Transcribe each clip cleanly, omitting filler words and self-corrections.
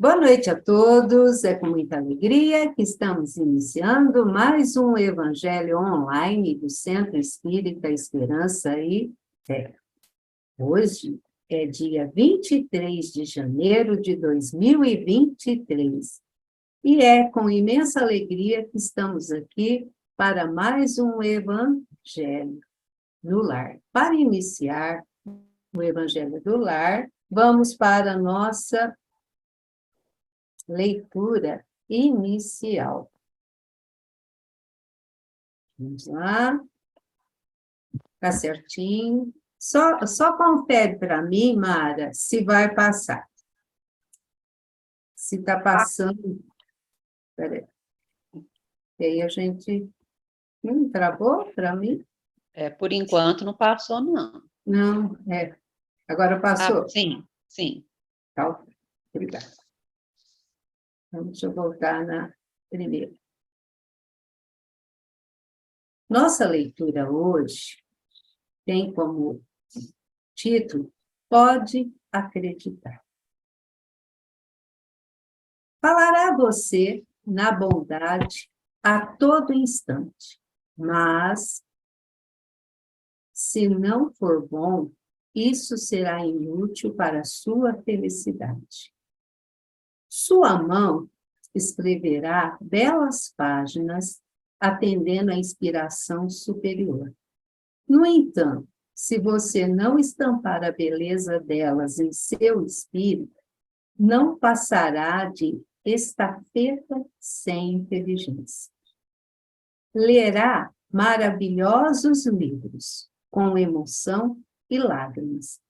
Boa noite a todos, é com muita alegria que estamos iniciando mais um Evangelho online do Centro Espírita Esperança e Fé. Hoje é dia 23 de janeiro de 2023 e é com imensa alegria que estamos aqui para mais um Evangelho no Lar. Para iniciar o Evangelho do Lar, vamos para a nossa leitura inicial. Vamos lá. Tá certinho. Só confere para mim, Mara, se vai passar. Se está passando. Peraí. E aí a gente. Travou para mim? Por enquanto não passou, não. Não, Agora passou? Sim, sim. Tá, obrigada. Então, deixa eu voltar na primeira. Nossa leitura hoje tem como título Pode Acreditar. Falará você na bondade a todo instante, mas, se não for bom, isso será inútil para a sua felicidade. Sua mão escreverá belas páginas atendendo à inspiração superior. No entanto, se você não estampar a beleza delas em seu espírito, não passará de estafeta sem inteligência. Lerá maravilhosos livros, com emoção e lágrimas.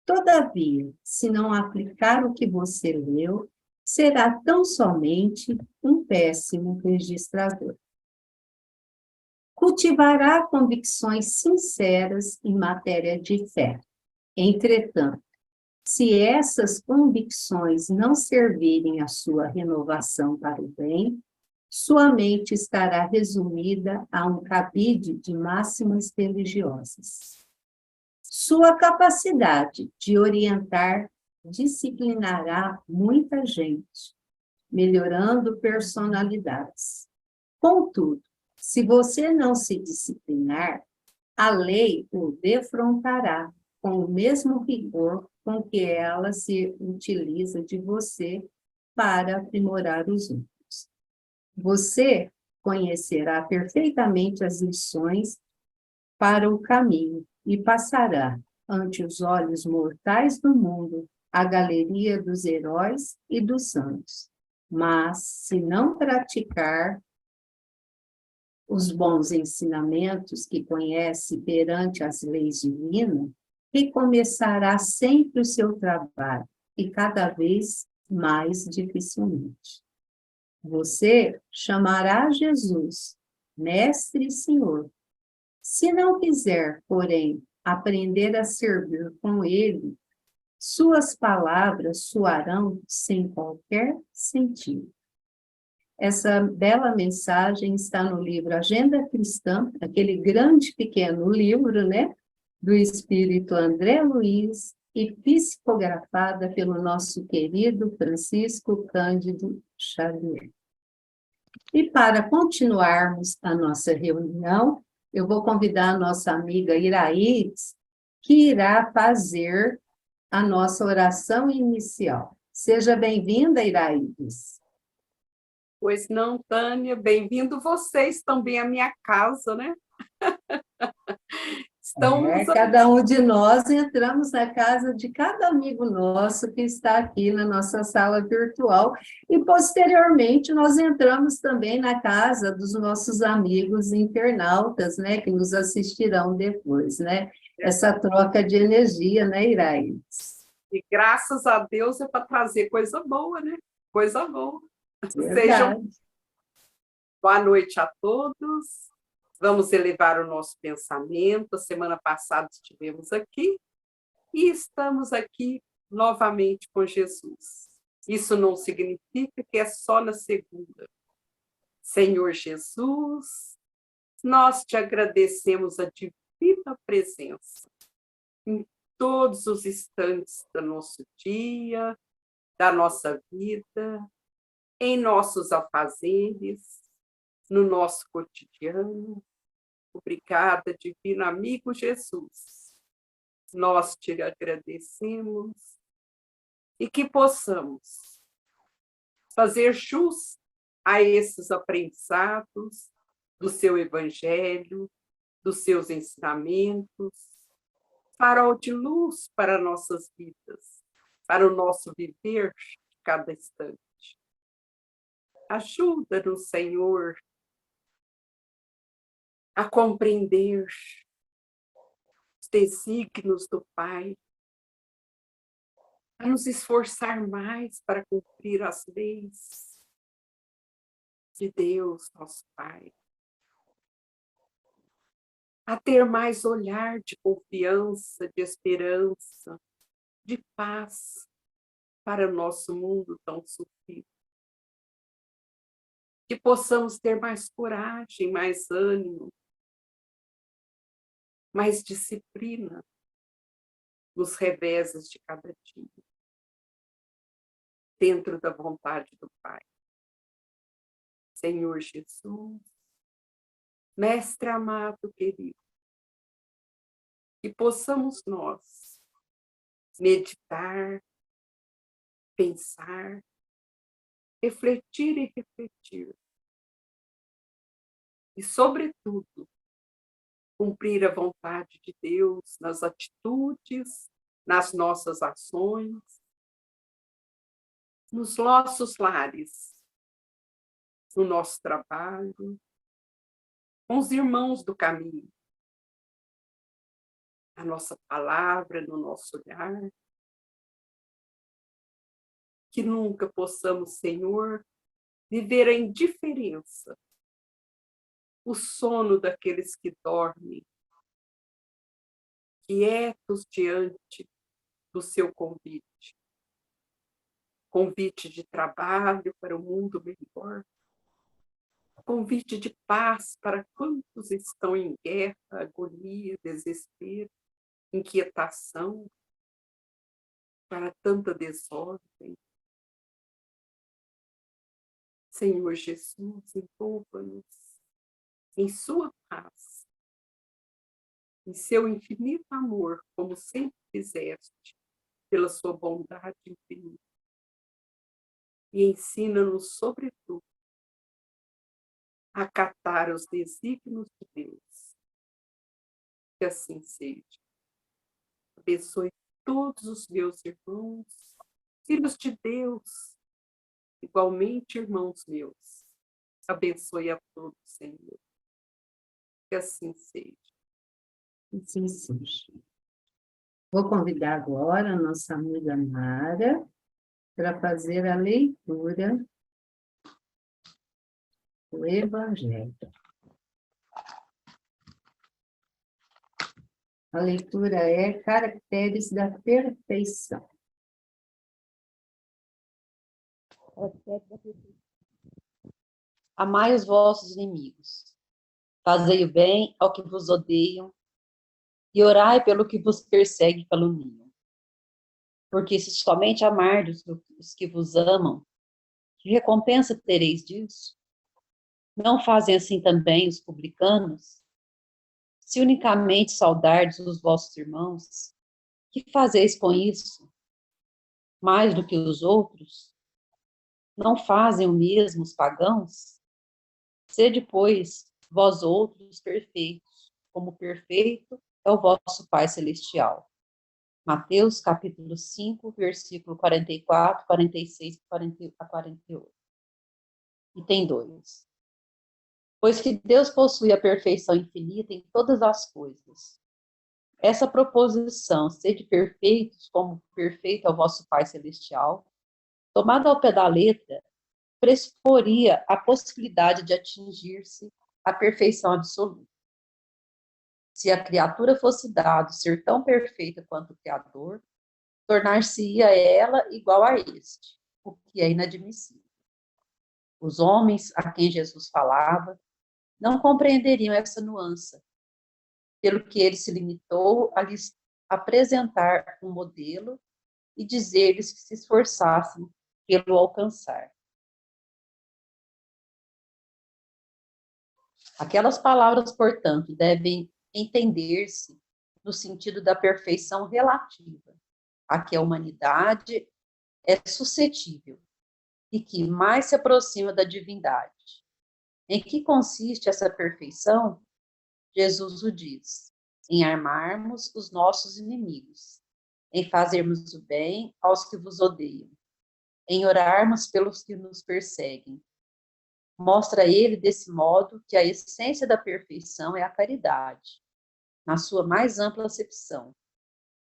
Todavia, se não aplicar o que você leu, será tão somente um péssimo registrador. Cultivará convicções sinceras em matéria de fé. Entretanto, se essas convicções não servirem à sua renovação para o bem, sua mente estará resumida a um cabide de máximas religiosas. Sua capacidade de orientar disciplinará muita gente, melhorando personalidades. Contudo, se você não se disciplinar, a lei o defrontará com o mesmo rigor com que ela se utiliza de você para aprimorar os outros. Você conhecerá perfeitamente as lições para o caminho e passará, ante os olhos mortais do mundo, a galeria dos heróis e dos santos. Mas, se não praticar os bons ensinamentos que conhece perante as leis divinas, recomeçará sempre o seu trabalho, e cada vez mais dificilmente. Você chamará Jesus, Mestre e Senhor. Se não quiser, porém, aprender a servir com ele, suas palavras soarão sem qualquer sentido. Essa bela mensagem está no livro Agenda Cristã, aquele grande pequeno livro, né, do espírito André Luiz, e psicografada pelo nosso querido Francisco Cândido Xavier. E para continuarmos a nossa reunião, eu vou convidar a nossa amiga Iraídes, que irá fazer a nossa oração inicial. Seja bem-vinda, Iraídes. Pois não, Tânia, bem-vindo vocês também à minha casa, né? Cada um de nós entramos na casa de cada amigo nosso que está aqui na nossa sala virtual e, posteriormente, nós entramos também na casa dos nossos amigos internautas, né, que nos assistirão depois, né? Essa troca de energia, né, Iraídes? E graças a Deus é para trazer coisa boa, né? Coisa boa. Verdade. Boa noite a todos. Vamos elevar o nosso pensamento. A semana passada estivemos aqui e estamos aqui novamente com Jesus. Isso não significa que é só na segunda. Senhor Jesus, nós te agradecemos a divina presença em todos os instantes do nosso dia, da nossa vida, em nossos afazeres, no nosso cotidiano. Obrigada, divino amigo Jesus. Nós te agradecemos e que possamos fazer jus a esses aprendizados do seu Evangelho, dos seus ensinamentos, farol de luz para nossas vidas, para o nosso viver de cada instante. Ajuda-nos, Senhor, a compreender os desígnios do Pai, a nos esforçar mais para cumprir as leis de Deus, nosso Pai, a ter mais olhar de confiança, de esperança, de paz para o nosso mundo tão sofrido. Que possamos ter mais coragem, mais ânimo, mais disciplina nos reveses de cada dia, dentro da vontade do Pai. Senhor Jesus, Mestre amado, querido, que possamos nós meditar, pensar, refletir e refletir, e, sobretudo, cumprir a vontade de Deus nas atitudes, nas nossas ações, nos nossos lares, no nosso trabalho, com os irmãos do caminho, na nossa palavra, no nosso olhar. Que nunca possamos, Senhor, viver a indiferença, o sono daqueles que dormem, quietos diante do seu convite. Convite de trabalho para o mundo melhor, convite de paz para quantos estão em guerra, agonia, desespero, inquietação, para tanta desordem. Senhor Jesus, envolva-nos em sua paz, em seu infinito amor, como sempre fizeste, pela sua bondade infinita. E ensina-nos, sobretudo, a acatar os desígnios de Deus. Que assim seja. Abençoe todos os meus irmãos, filhos de Deus, igualmente irmãos meus. Abençoe a todos, Senhor. Que assim seja. Assim seja. Vou convidar agora a nossa amiga Mara para fazer a leitura do Evangelho. A leitura é Caracteres da Perfeição. Amai os vossos inimigos, fazei o bem ao que vos odeiam, e orai pelo que vos persegue e caluniam. Porque se somente amardes os que vos amam, que recompensa tereis disso? Não fazem assim também os publicanos? Se unicamente saudardes os vossos irmãos, que fazeis com isso? Mais do que os outros? Não fazem o mesmo os pagãos? Sede, pois, vós outros perfeitos, como perfeito é o vosso Pai Celestial. Mateus, capítulo 5, versículo 44, 46 a 48. Item 2. Pois que Deus possui a perfeição infinita em todas as coisas. Essa proposição, sede perfeitos, como perfeito é o vosso Pai Celestial, tomada ao pé da letra, pressuporia a possibilidade de atingir-se a perfeição absoluta. Se a criatura fosse dado ser tão perfeita quanto o Criador, tornar-se-ia ela igual a este, o que é inadmissível. Os homens a quem Jesus falava não compreenderiam essa nuance, pelo que ele se limitou a lhes apresentar um modelo e dizer-lhes que se esforçassem pelo alcançar. Aquelas palavras, portanto, devem entender-se no sentido da perfeição relativa, a que a humanidade é suscetível e que mais se aproxima da divindade. Em que consiste essa perfeição? Jesus o diz: em amarmos os nossos inimigos, em fazermos o bem aos que vos odeiam, em orarmos pelos que nos perseguem. Mostra ele, desse modo, que a essência da perfeição é a caridade, na sua mais ampla acepção,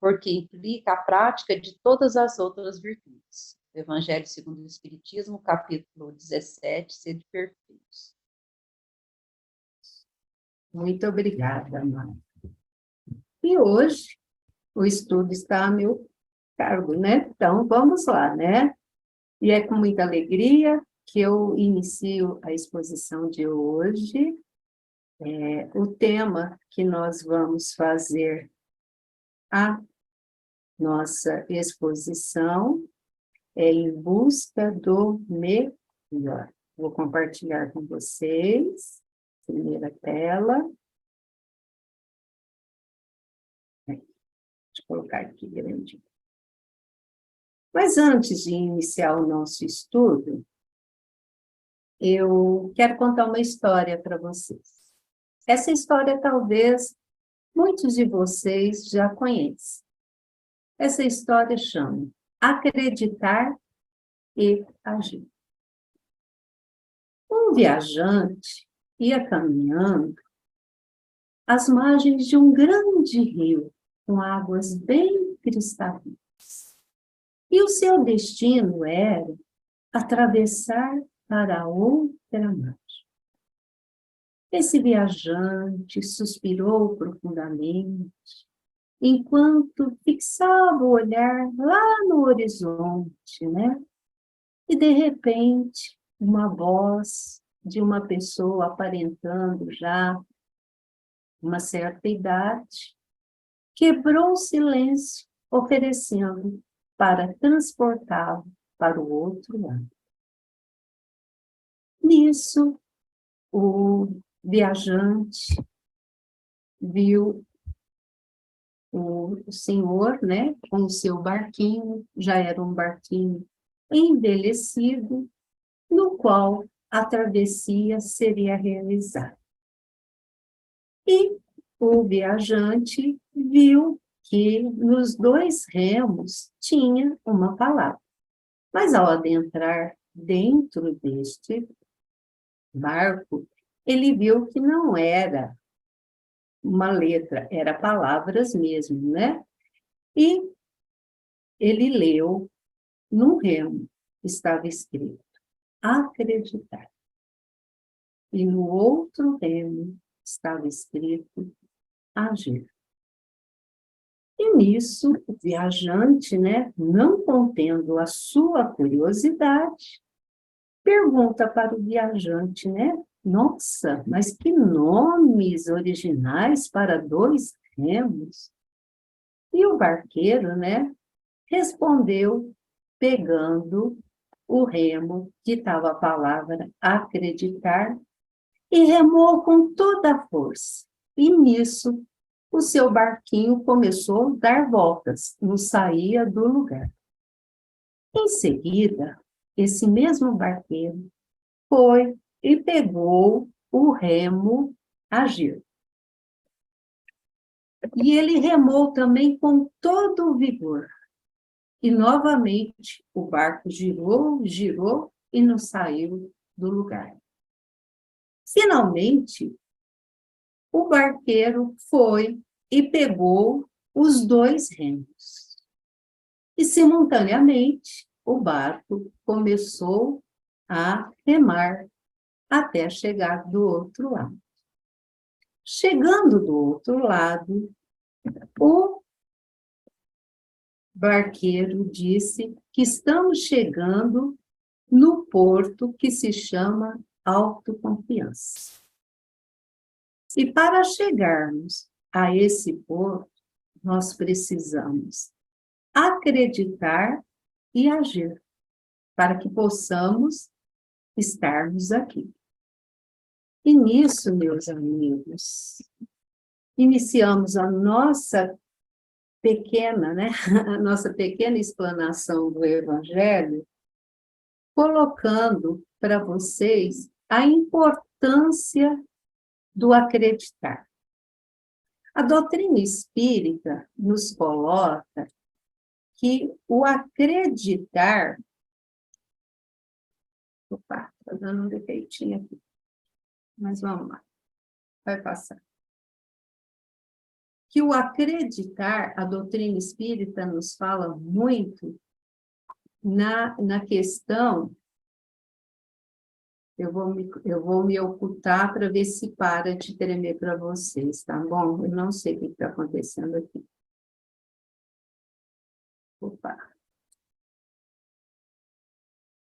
porque implica a prática de todas as outras virtudes. Evangelho segundo o Espiritismo, capítulo 17, Sede Perfeitos. Muito obrigada, Mãe. E hoje o estudo está a meu cargo, né? Então, vamos lá, né? E é com muita alegria que eu inicio a exposição de hoje. O tema que nós vamos fazer a nossa exposição é Em Busca do Melhor. Vou compartilhar com vocês, primeira tela. Deixa eu colocar aqui grande. Mas antes de iniciar o nosso estudo, eu quero contar uma história para vocês. Essa história talvez muitos de vocês já conhecem. Essa história chama Acreditar e Agir. Um viajante ia caminhando às margens de um grande rio, com águas bem cristalinas. E o seu destino era atravessar para a outra margem. Esse viajante suspirou profundamente, enquanto fixava o olhar lá no horizonte, né? E, de repente, uma voz de uma pessoa aparentando já uma certa idade quebrou o silêncio, oferecendo para transportá-lo para o outro lado. Nisso, o viajante viu o senhor, né, com o seu barquinho, já era um barquinho envelhecido, no qual a travessia seria realizada. E o viajante viu que nos dois remos tinha uma palavra. Mas ao adentrar dentro deste barco, ele viu que não era uma letra, era palavras mesmo, né? E ele leu no remo, estava escrito, acreditar. E no outro remo estava escrito, agir. E nisso, o viajante, né, não contendo a sua curiosidade, pergunta para o viajante, né? Nossa, mas que nomes originais para dois remos! E o barqueiro, né, respondeu pegando o remo que estava a palavra acreditar e remou com toda a força. E nisso, o seu barquinho começou a dar voltas, não saía do lugar. Em seguida, esse mesmo barqueiro foi e pegou o remo agir. E ele remou também com todo o vigor. E novamente o barco girou, girou e não saiu do lugar. Finalmente, o barqueiro foi e pegou os dois remos. E simultaneamente o barco começou a remar até chegar do outro lado. Chegando do outro lado, o barqueiro disse que estamos chegando no porto que se chama Autoconfiança. E para chegarmos a esse porto, nós precisamos acreditar e agir, para que possamos estarmos aqui. E nisso, meus amigos, iniciamos a nossa pequena, né? A nossa pequena explanação do Evangelho, colocando para vocês a importância do acreditar. A doutrina espírita nos coloca que o acreditar... Opa, está dando um defeitinho aqui. Mas vamos lá, vai passar. Que o acreditar, a doutrina espírita nos fala muito na questão... Eu vou me ocultar para ver se para de tremer para vocês, tá bom? Eu não sei o que está acontecendo aqui. Opa.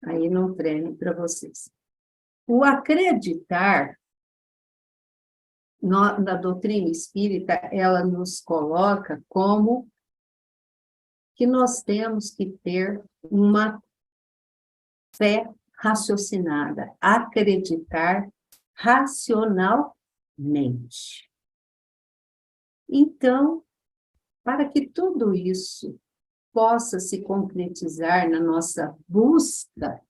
Aí não treme para vocês. O acreditar, na doutrina espírita, ela nos coloca como que nós temos que ter uma fé raciocinada, acreditar racionalmente. Então, para que tudo isso possa se concretizar na nossa busca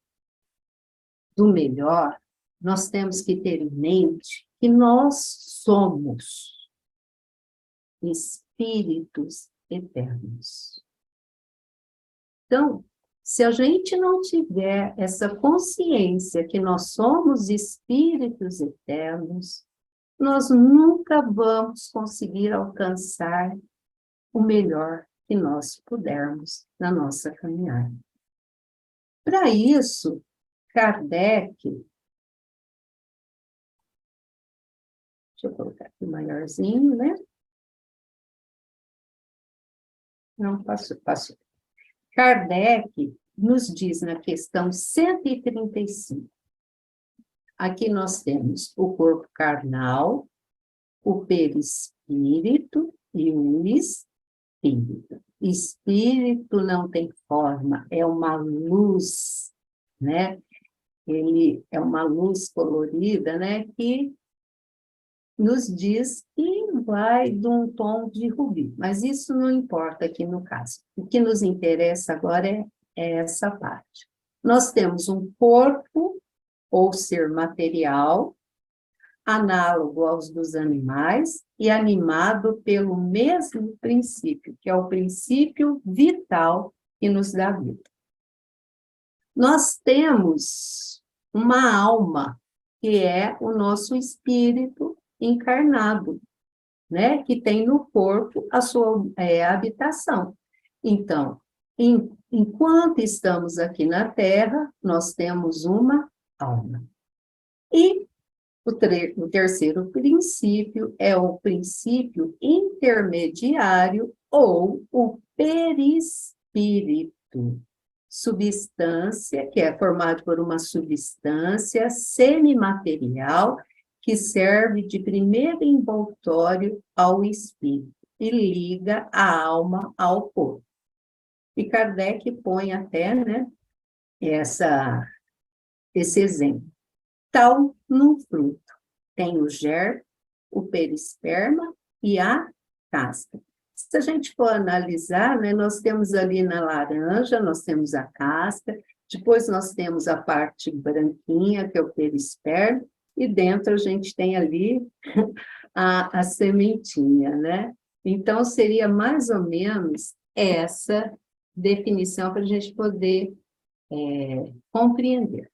do melhor, nós temos que ter em mente que nós somos espíritos eternos. Então, se a gente não tiver essa consciência que nós somos espíritos eternos, nós nunca vamos conseguir alcançar o melhor que nós pudermos na nossa caminhada. Para isso, Kardec, deixa eu colocar aqui maiorzinho, né? Não, passou. Kardec nos diz na questão 135. Aqui nós temos o corpo carnal, o perispírito e o espírito. Espírito não tem forma, é uma luz, né? Ele é uma luz colorida, né? Que nos diz que vai de um tom de rubi, mas isso não importa aqui no caso. O que nos interessa agora é essa parte. Nós temos um corpo ou ser material, análogo aos dos animais e animado pelo mesmo princípio, que é o princípio vital que nos dá vida. Nós temos uma alma, que é o nosso espírito encarnado, né? Que tem no corpo a sua habitação. Então, enquanto estamos aqui na Terra, nós temos uma alma. E o terceiro princípio é o princípio intermediário ou o perispírito, substância, que é formado por uma substância semimaterial que serve de primeiro envoltório ao espírito e liga a alma ao corpo. E Kardec põe até, né, esse exemplo. Tal no fruto tem o germe, o perisperma e a casca. Se a gente for analisar, né, nós temos ali na laranja, nós temos a casca, depois nós temos a parte branquinha, que é o perisperma, e dentro a gente tem ali a sementinha, né? Então, seria mais ou menos essa definição para a gente poder compreender.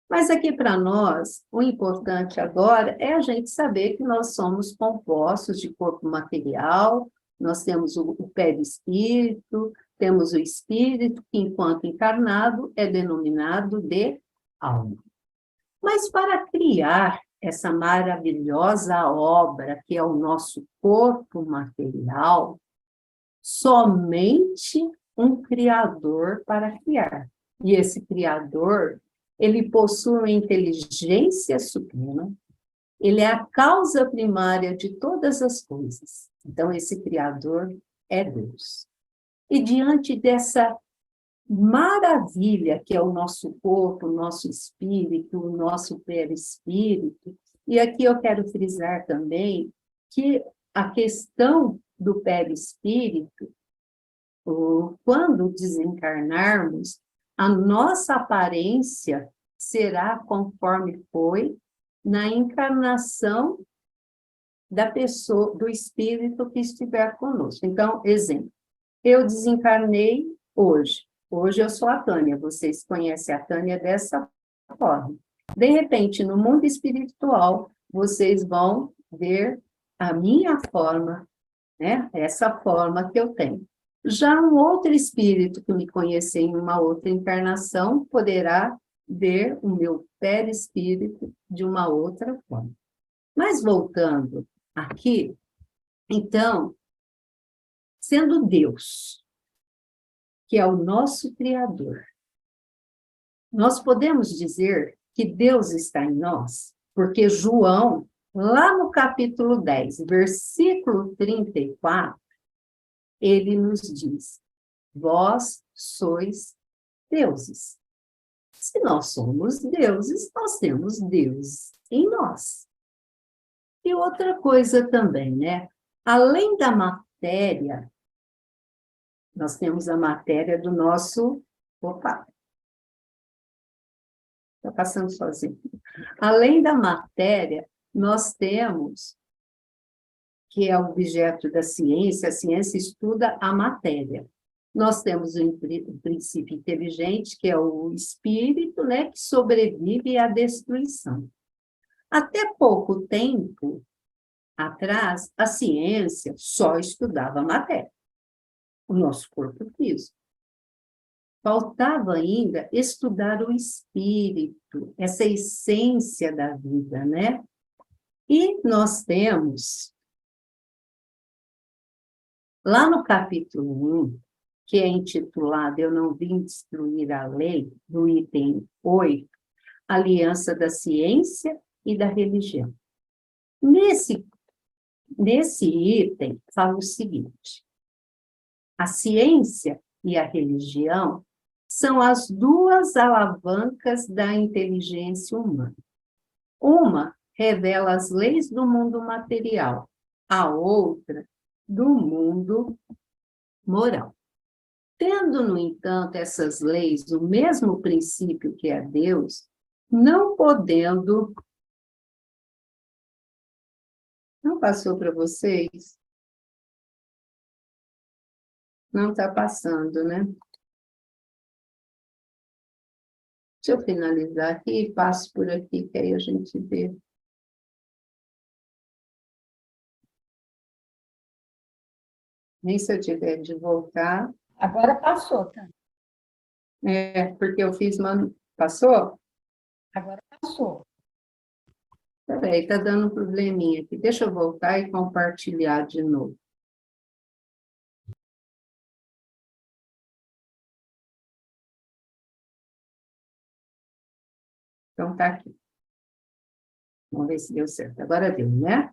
Mas aqui para nós, o importante agora é a gente saber que nós somos compostos de corpo material, nós temos o perispírito, temos o espírito, que enquanto encarnado é denominado de alma. Mas para criar essa maravilhosa obra que é o nosso corpo material, somente um Criador para criar. E esse Criador, ele possui uma inteligência suprema, ele é a causa primária de todas as coisas. Então, esse Criador é Deus. E diante dessa maravilha que é o nosso corpo, o nosso espírito, o nosso perispírito, e aqui eu quero frisar também que a questão do perispírito, quando desencarnarmos, a nossa aparência será conforme foi na encarnação da pessoa, do espírito que estiver conosco. Então, exemplo, eu desencarnei hoje. Hoje eu sou a Tânia, vocês conhecem a Tânia dessa forma. De repente, no mundo espiritual, vocês vão ver a minha forma, né? Essa forma que eu tenho. Já um outro espírito que me conhecer em uma outra encarnação poderá ver o meu perispírito de uma outra forma. Mas voltando aqui, então, sendo Deus, que é o nosso Criador, nós podemos dizer que Deus está em nós, porque João, lá no capítulo 10, versículo 34, ele nos diz: vós sois deuses. Se nós somos deuses, nós temos Deus em nós. E outra coisa também, né? Além da matéria, nós temos a matéria do nosso... Opa! Está passando sozinho. Além da matéria, nós temos, que é o objeto da ciência, a ciência estuda a matéria. Nós temos o princípio inteligente, que é o espírito, né, que sobrevive à destruição. Até pouco tempo atrás, a ciência só estudava a matéria, o nosso corpo físico. Faltava ainda estudar o espírito, essa essência da vida, né? E nós temos, lá no capítulo 1, que é intitulado Eu Não Vim Destruir a Lei, do item 8, Aliança da Ciência e da Religião. Nesse item, fala o seguinte: a ciência e a religião são as duas alavancas da inteligência humana. Uma revela as leis do mundo material, a outra do mundo moral. Tendo, no entanto, essas leis o mesmo princípio que é Deus, não podendo... Não passou para vocês? Não está passando, né? Deixa eu finalizar aqui e passo por aqui, que aí a gente vê. Nem se eu tiver de voltar. Agora passou, tá? Porque eu fiz uma... Passou? Agora passou. Peraí, está dando um probleminha aqui. Deixa eu voltar e compartilhar de novo. Então, está aqui. Vamos ver se deu certo. Agora deu, né?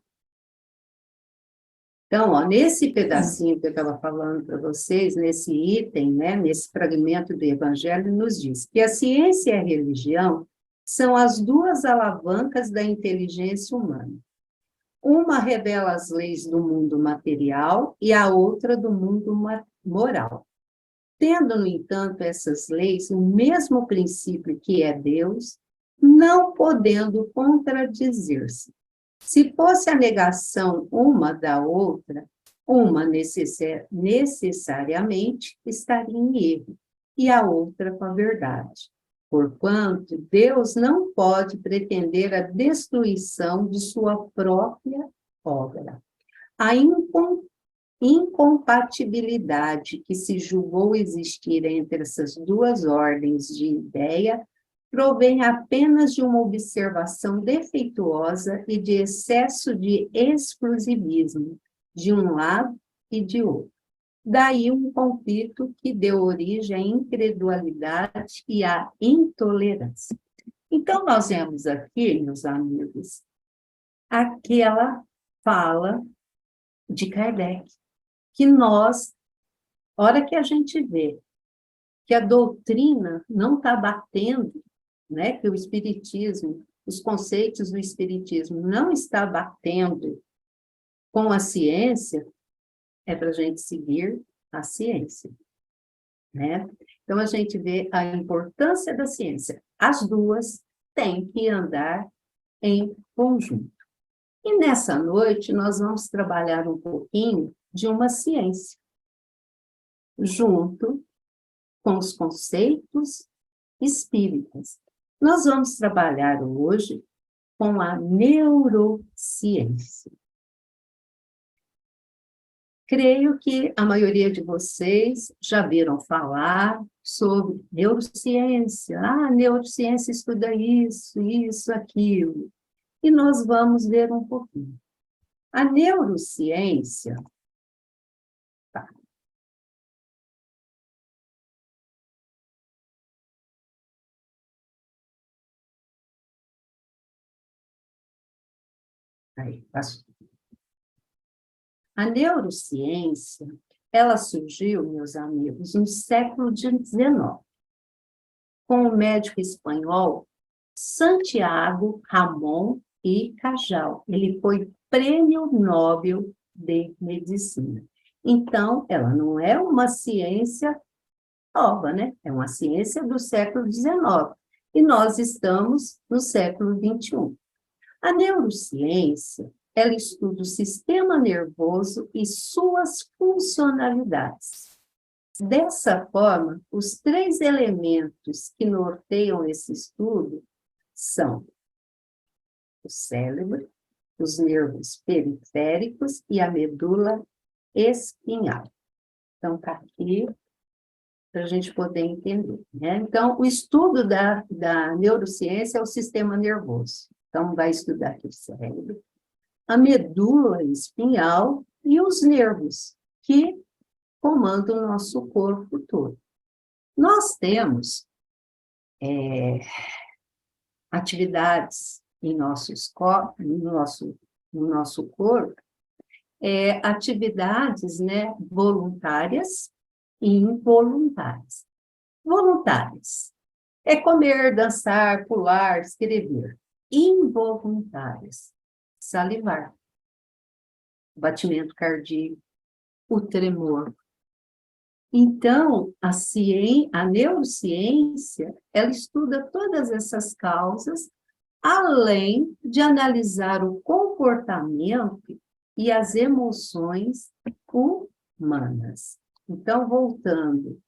Então, ó, nesse pedacinho que eu estava falando para vocês, nesse item, né, nesse fragmento do Evangelho, nos diz que a ciência e a religião são as duas alavancas da inteligência humana. Uma revela as leis do mundo material e a outra do mundo moral. Tendo, no entanto, essas leis o mesmo princípio que é Deus, não podendo contradizer-se. Se fosse a negação uma da outra, uma necessariamente estaria em erro, e a outra com a verdade. Porquanto, Deus não pode pretender a destruição de sua própria obra. A incompatibilidade que se julgou existir entre essas duas ordens de ideia provém apenas de uma observação defeituosa e de excesso de exclusivismo, de um lado e de outro. Daí um conflito que deu origem à incredulidade e à intolerância. Então, nós vemos aqui, meus amigos, aquela fala de Kardec, que nós, hora que a gente vê que a doutrina não está batendo, né, que o espiritismo, os conceitos do espiritismo não está batendo com a ciência, é para a gente seguir a ciência, né? Então, a gente vê a importância da ciência. As duas têm que andar em conjunto. E nessa noite, nós vamos trabalhar um pouquinho de uma ciência, junto com os conceitos espíritas. Nós vamos trabalhar hoje com a neurociência. Creio que a maioria de vocês já viram falar sobre neurociência. Ah, a neurociência estuda isso, aquilo. E nós vamos ver um pouquinho. A neurociência... Tá. Aí, passou. A neurociência, ela surgiu, meus amigos, no século XIX, com o médico espanhol Santiago Ramon y Cajal. Ele foi Prêmio Nobel de Medicina. Então, ela não é uma ciência nova, né? É uma ciência do século XIX. E nós estamos no século XXI. A neurociência, ela estuda o sistema nervoso e suas funcionalidades. Dessa forma, os 3 elementos que norteiam esse estudo são o cérebro, os nervos periféricos e a medula espinhal. Então, está aqui para a gente poder entender, né? Então, o estudo da neurociência é o sistema nervoso. Então, vai estudar aqui o cérebro, a medula espinhal e os nervos, que comandam o nosso corpo todo. Nós temos atividades em no nosso corpo, atividades, né, voluntárias e involuntárias. Voluntárias é comer, dançar, pular, escrever. Involuntárias, salivar, batimento cardíaco, o tremor. Então, a neurociência, ela estuda todas essas causas, além de analisar o comportamento e as emoções humanas. Então, voltando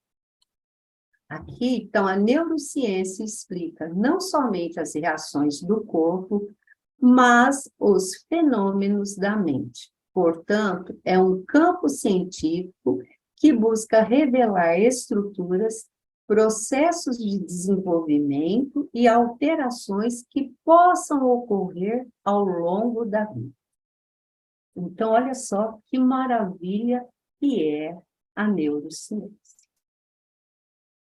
aqui, então, a neurociência explica não somente as reações do corpo, mas os fenômenos da mente. Portanto, é um campo científico que busca revelar estruturas, processos de desenvolvimento e alterações que possam ocorrer ao longo da vida. Então, olha só que maravilha que é a neurociência.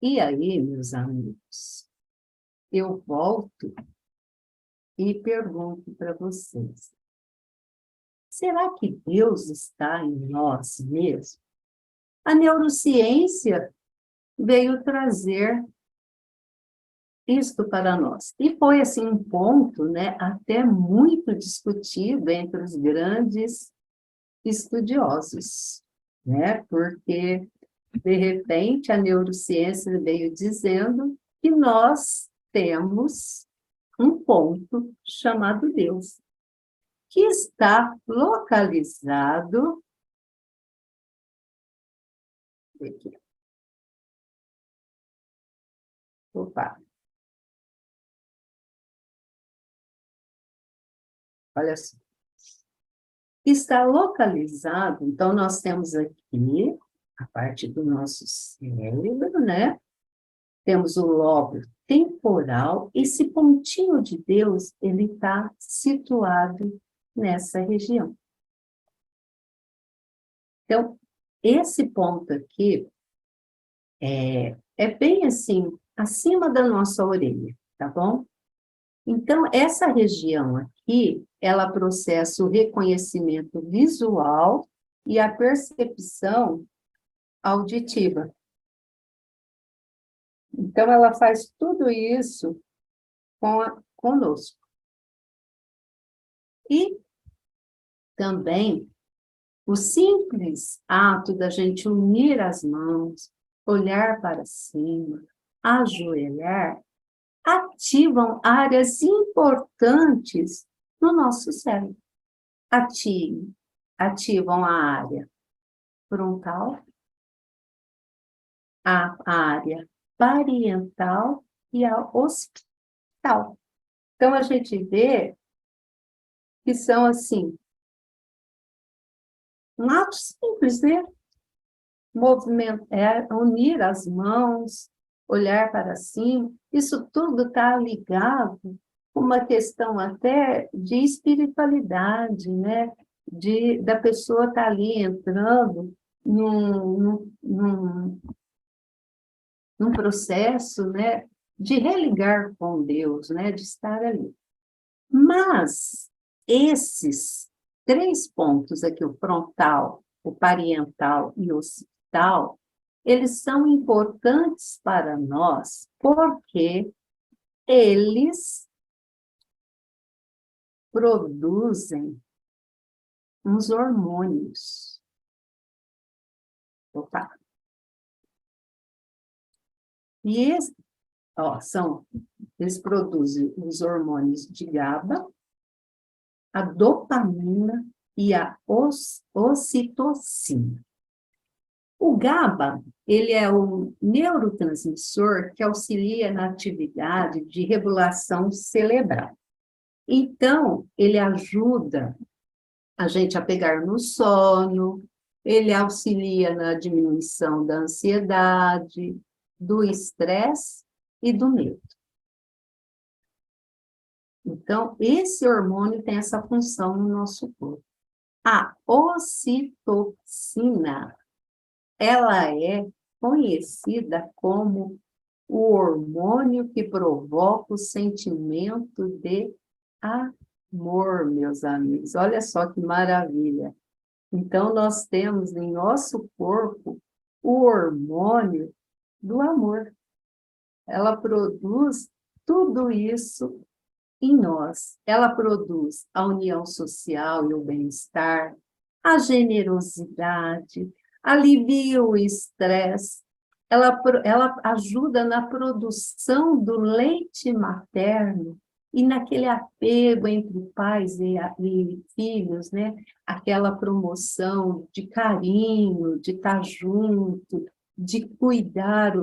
E aí, meus amigos, eu volto e pergunto para vocês: será que Deus está em nós mesmos? A neurociência veio trazer isto para nós. E foi, assim, um ponto, né, até muito discutido entre os grandes estudiosos, né? Porque, de repente, a neurociência veio dizendo que nós temos um ponto chamado Deus, que está localizado... Aqui. Opa. Olha só. Está localizado, então nós temos aqui a parte do nosso cérebro, né? Temos o lóbulo temporal, esse pontinho de Deus, ele está situado nessa região. Então, esse ponto aqui é bem assim, acima da nossa orelha, tá bom? Então, essa região aqui, ela processa o reconhecimento visual e a percepção auditiva. Então, ela faz tudo isso conosco. E também o simples ato da gente unir as mãos, olhar para cima, ajoelhar, ativam áreas importantes no nosso cérebro. Ativam a área frontal, a área parietal e a occipital. Então, a gente vê que são, assim, um ato simples, né? Movimento, unir as mãos, olhar para cima, isso tudo está ligado com uma questão até de espiritualidade, né? Da pessoa estar ali entrando num processo, né? De religar com Deus, né? De estar ali. Mas esses 3 pontos aqui, o frontal, o parietal e o occipital, eles são importantes para nós porque eles produzem uns hormônios. Opa! E eles produzem os hormônios de GABA, a dopamina e a ocitocina. O GABA, ele é um neurotransmissor que auxilia na atividade de regulação cerebral. Então, ele ajuda a gente a pegar no sono, ele auxilia na diminuição da ansiedade, do estresse e do medo. Então, esse hormônio tem essa função no nosso corpo. A ocitocina, ela é conhecida como o hormônio que provoca o sentimento de amor, meus amigos. Olha só que maravilha. Então, nós temos em nosso corpo o hormônio do amor. Ela produz tudo isso em nós. Ela produz a união social e o bem-estar, a generosidade, alivia o estresse, ela ajuda na produção do leite materno e naquele apego entre pais e filhos, né? Aquela promoção de carinho, de estar junto, de cuidar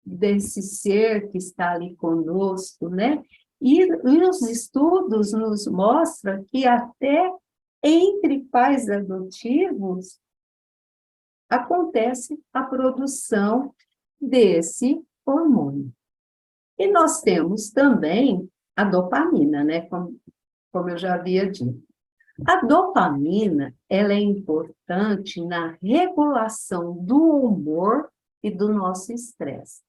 desse ser que está ali conosco, né? E os estudos nos mostram que até entre pais adotivos acontece a produção desse hormônio. E nós temos também a dopamina, né? Como eu já havia dito. A dopamina, ela é importante na regulação do humor e do nosso estresse.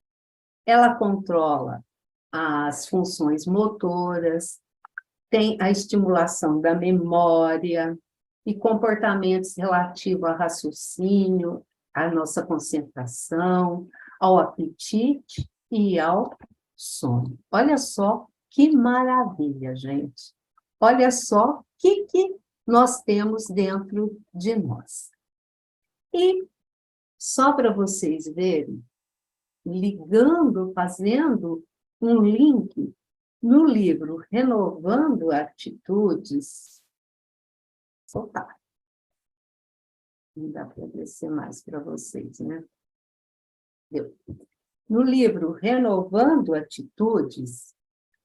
Ela controla as funções motoras, tem a estimulação da memória e comportamentos relativos ao raciocínio, à nossa concentração, ao apetite e ao sono. Olha só que maravilha, gente. Olha só o que nós temos dentro de nós. E só para vocês verem, ligando, fazendo um link no livro Renovando Atitudes. Opa! Não dá para descer mais para vocês, né? Deu. No livro Renovando Atitudes,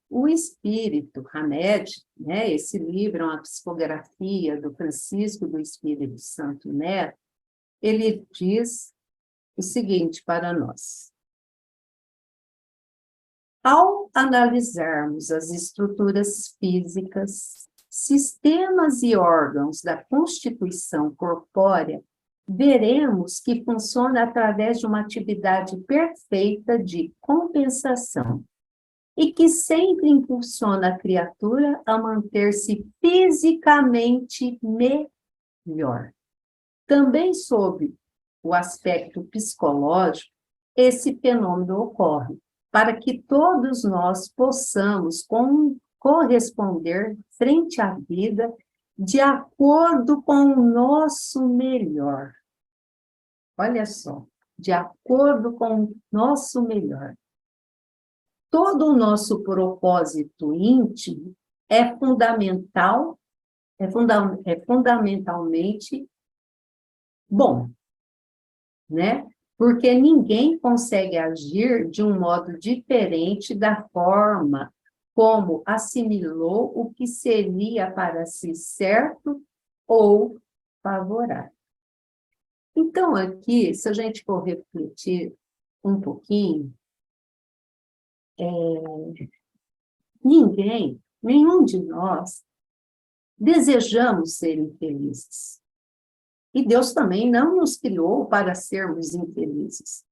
o espírito Hamed, né? Esse livro é uma psicografia do Francisco do Espírito Santo Neto, ele diz o seguinte para nós. Ao analisarmos as estruturas físicas, sistemas e órgãos da constituição corpórea, veremos que funciona através de uma atividade perfeita de compensação e que sempre impulsiona a criatura a manter-se fisicamente melhor. Também sob o aspecto psicológico, esse fenômeno ocorre, para que todos nós possamos corresponder frente à vida de acordo com o nosso melhor. Olha só, de acordo com o nosso melhor. Todo o nosso propósito íntimo é fundamentalmente bom, né? Porque ninguém consegue agir de um modo diferente da forma como assimilou o que seria para si certo ou favorável. Então, aqui, se a gente for refletir um pouquinho, nenhum de nós desejamos ser infelizes. E Deus também não nos criou para sermos infelizes,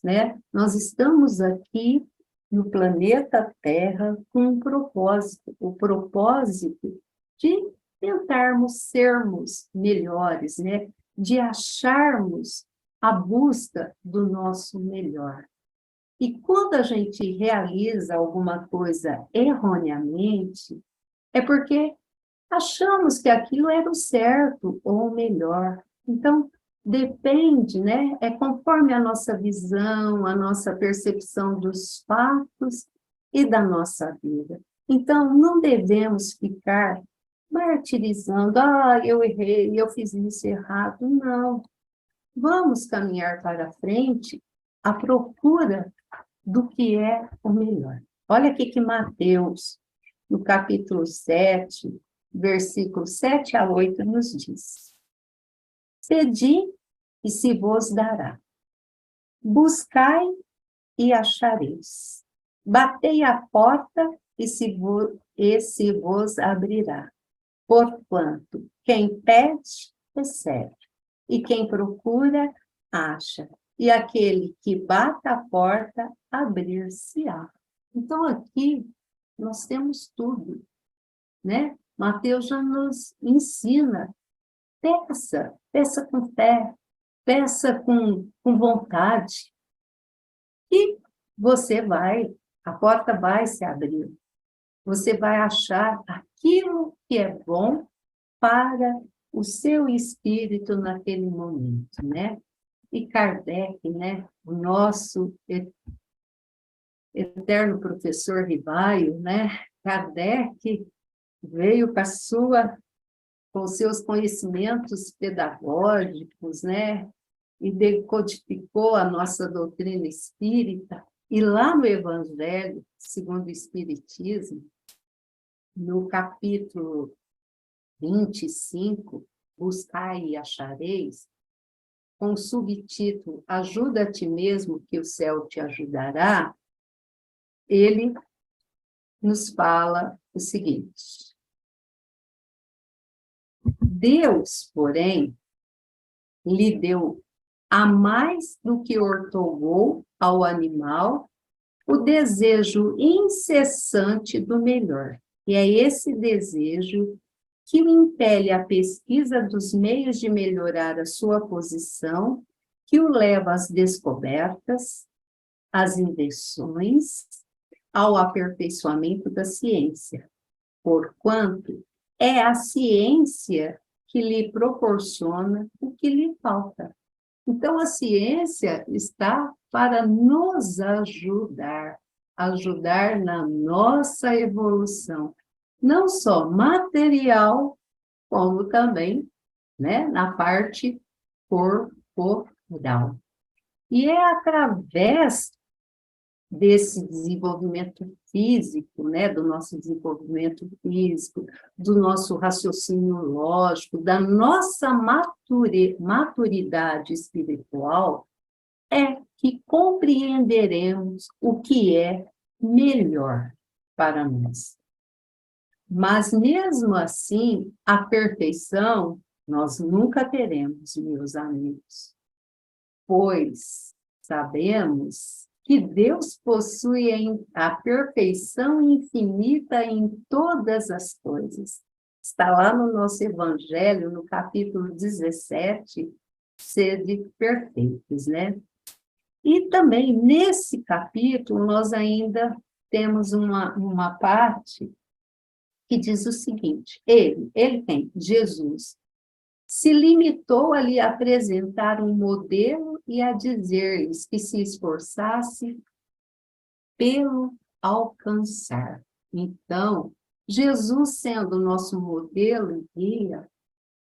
né? Nós estamos aqui no planeta Terra com um propósito, o propósito de tentarmos sermos melhores, né? De acharmos a busca do nosso melhor. E quando a gente realiza alguma coisa erroneamente, é porque achamos que aquilo era o certo ou o melhor. Então, depende, né? É conforme a nossa visão, a nossa percepção dos fatos e da nossa vida. Então, não devemos ficar martirizando, eu errei, eu fiz isso errado. Não. Vamos caminhar para frente à procura do que é o melhor. Olha aqui que Mateus, no capítulo 7, versículos 7 a 8, nos diz: Pedi e se vos dará. Buscai e achareis. Batei a porta e se vos abrirá. Porquanto quem pede, recebe. E quem procura, acha. E aquele que bate a porta, abrir-se-á. Então, aqui, nós temos tudo, né? Mateus já nos ensina, peça com fé, peça com vontade, e a porta vai se abrir, você vai achar aquilo que é bom para o seu espírito naquele momento, né? E Kardec, né? O nosso eterno professor Rivaio, né? Kardec veio com seus conhecimentos pedagógicos, né? E decodificou a nossa doutrina espírita. E lá no Evangelho, segundo o Espiritismo, no capítulo 25, Buscai e achareis, com o subtítulo Ajuda a ti mesmo que o céu te ajudará, ele nos fala o seguinte: Deus, porém, lhe deu a mais do que ortogou ao animal o desejo incessante do melhor. E é esse desejo que o impele à pesquisa dos meios de melhorar a sua posição, que o leva às descobertas, às invenções, ao aperfeiçoamento da ciência, porquanto é a ciência que lhe proporciona o que lhe falta. Então, a ciência está para nos ajudar na nossa evolução, não só material, como também, né, na parte corporal. E é através desse desenvolvimento físico, né, do nosso desenvolvimento físico, do nosso raciocínio lógico, da nossa maturidade espiritual, é que compreenderemos o que é melhor para nós. Mas, mesmo assim, a perfeição nós nunca teremos, meus amigos, pois sabemos que Deus possui a perfeição infinita em todas as coisas. Está lá no nosso Evangelho, no capítulo 17, sede perfeitos, né? E também, nesse capítulo, nós ainda temos uma parte que diz o seguinte, ele tem, Jesus, se limitou ali a apresentar um modelo e a dizer-lhes que se esforçasse pelo alcançar. Então, Jesus sendo o nosso modelo e guia,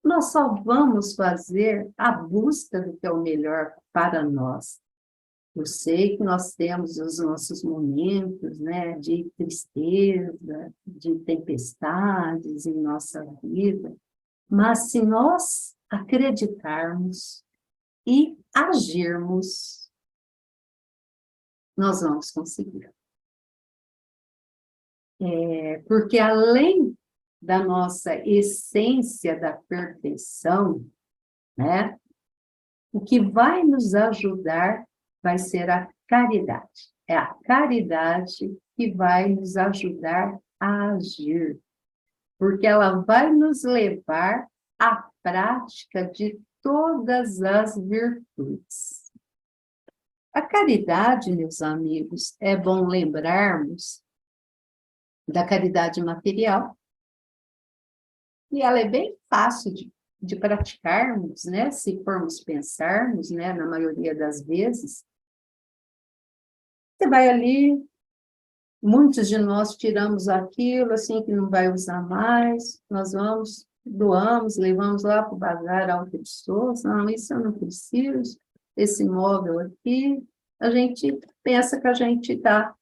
nós só vamos fazer a busca do que é o melhor para nós. Eu sei que nós temos os nossos momentos, né, de tristeza, de tempestades em nossa vida, mas se nós acreditarmos e agirmos, nós vamos conseguir. Porque além da nossa essência da perfeição, né, o que vai nos ajudar vai ser a caridade. É a caridade que vai nos ajudar a agir, porque ela vai nos levar à prática de todas as virtudes. A caridade, meus amigos, é bom lembrarmos da caridade material, e ela é bem fácil de praticarmos, né? Se formos pensarmos, né? Na maioria das vezes, você vai ali, muitos de nós tiramos aquilo, assim, que não vai usar mais, nós vamos, doamos, levamos lá para o bazar Alta de Souza, não, isso eu não preciso, esse móvel aqui, a gente pensa que a gente está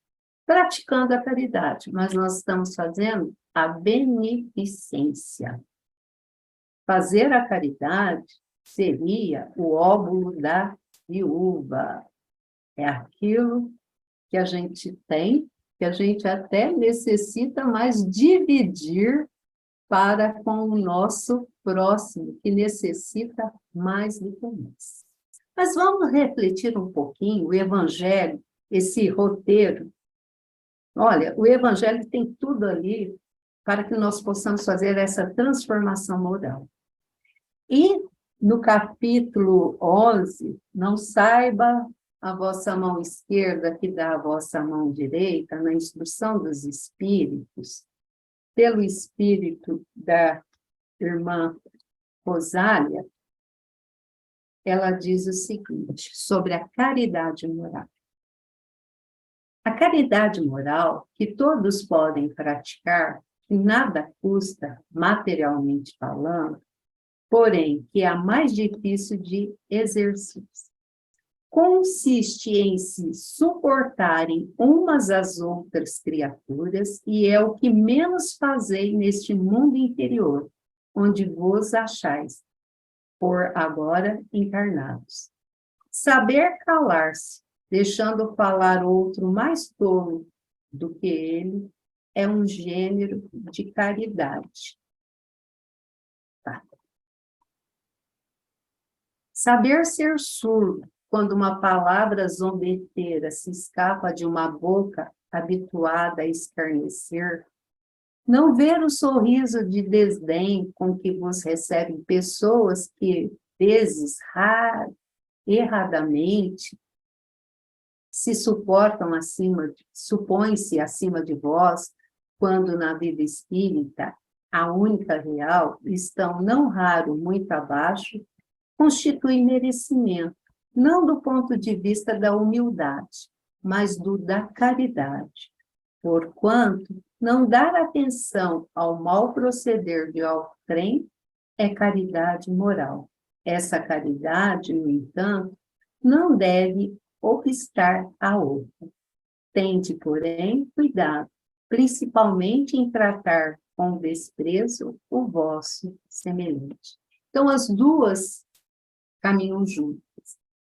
praticando a caridade, mas nós estamos fazendo a beneficência. Fazer a caridade seria o óbolo da viúva, é aquilo que a gente tem, que a gente até necessita mais dividir para com o nosso próximo, que necessita mais do que nós. Mas vamos refletir um pouquinho o Evangelho, esse roteiro. Olha, o Evangelho tem tudo ali para que nós possamos fazer essa transformação moral. E no capítulo 11, não saiba a vossa mão esquerda que dá a vossa mão direita, na instrução dos espíritos, pelo espírito da irmã Rosália, ela diz o seguinte, sobre a caridade moral. A caridade moral, que todos podem praticar, que nada custa, materialmente falando, porém, que é a mais difícil de exercer, consiste em se suportarem umas às outras criaturas e é o que menos fazei neste mundo interior, onde vos achais, por agora encarnados. Saber calar-se, deixando falar outro mais tolo do que ele, é um gênero de caridade. Tá. Saber ser surdo, quando uma palavra zombeteira se escapa de uma boca habituada a escarnecer, não ver o sorriso de desdém com que vos recebem pessoas que, vezes, erradamente, se suportam supõe-se acima de vós, quando na vida espírita, a única real, estão não raro muito abaixo, constitui merecimento, não do ponto de vista da humildade, mas do da caridade. Porquanto, não dar atenção ao mau proceder de outrem é caridade moral. Essa caridade, no entanto, não deve obstar a outra. Tende, porém, cuidado, principalmente em tratar com desprezo o vosso semelhante. Então, as duas caminham juntas.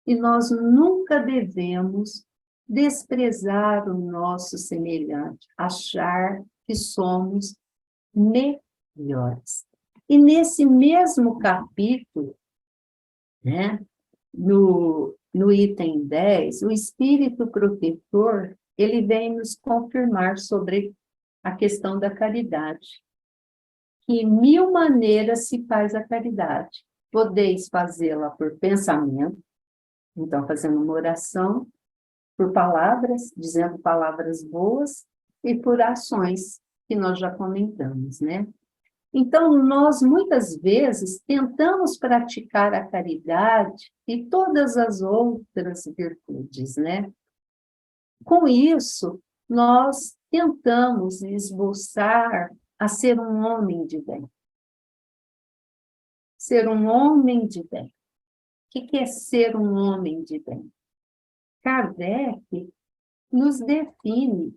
E nós nunca devemos desprezar o nosso semelhante, achar que somos melhores. E nesse mesmo capítulo, né, no item 10, o espírito protetor, ele vem nos confirmar sobre a questão da caridade. Que 1000 maneiras se faz a caridade. podeis fazê-la por pensamento, então fazendo uma oração, por palavras, dizendo palavras boas, e por ações, que nós já comentamos, né? Então, nós muitas vezes tentamos praticar a caridade e todas as outras virtudes, né? Com isso, nós tentamos esboçar a ser um homem de bem. Ser um homem de bem. O que é ser um homem de bem? Kardec nos define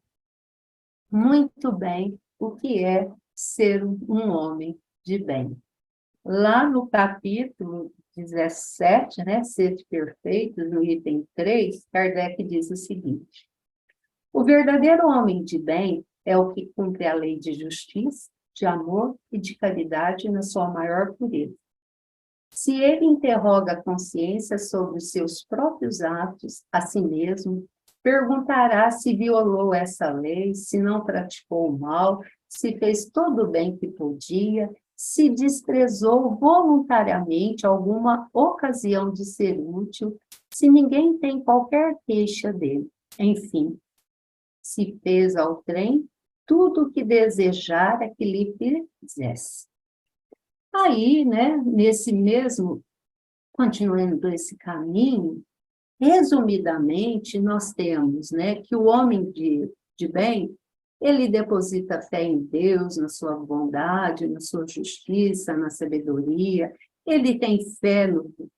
muito bem o que é ser um homem de bem. Lá no capítulo 17, né, Sede Perfeitos, no item 3, Kardec diz o seguinte: o verdadeiro homem de bem é o que cumpre a lei de justiça, de amor e de caridade na sua maior pureza. Se ele interroga a consciência sobre os seus próprios atos, a si mesmo, perguntará se violou essa lei, se não praticou o mal, se fez todo o bem que podia, se desprezou voluntariamente alguma ocasião de ser útil, se ninguém tem qualquer queixa dele. Enfim, se fez ao trem tudo o que desejara que lhe fizesse. Aí, né, nesse mesmo, continuando esse caminho, resumidamente, nós temos, né, que o homem de bem, ele deposita fé em Deus, na sua bondade, na sua justiça, na sabedoria, ele tem fé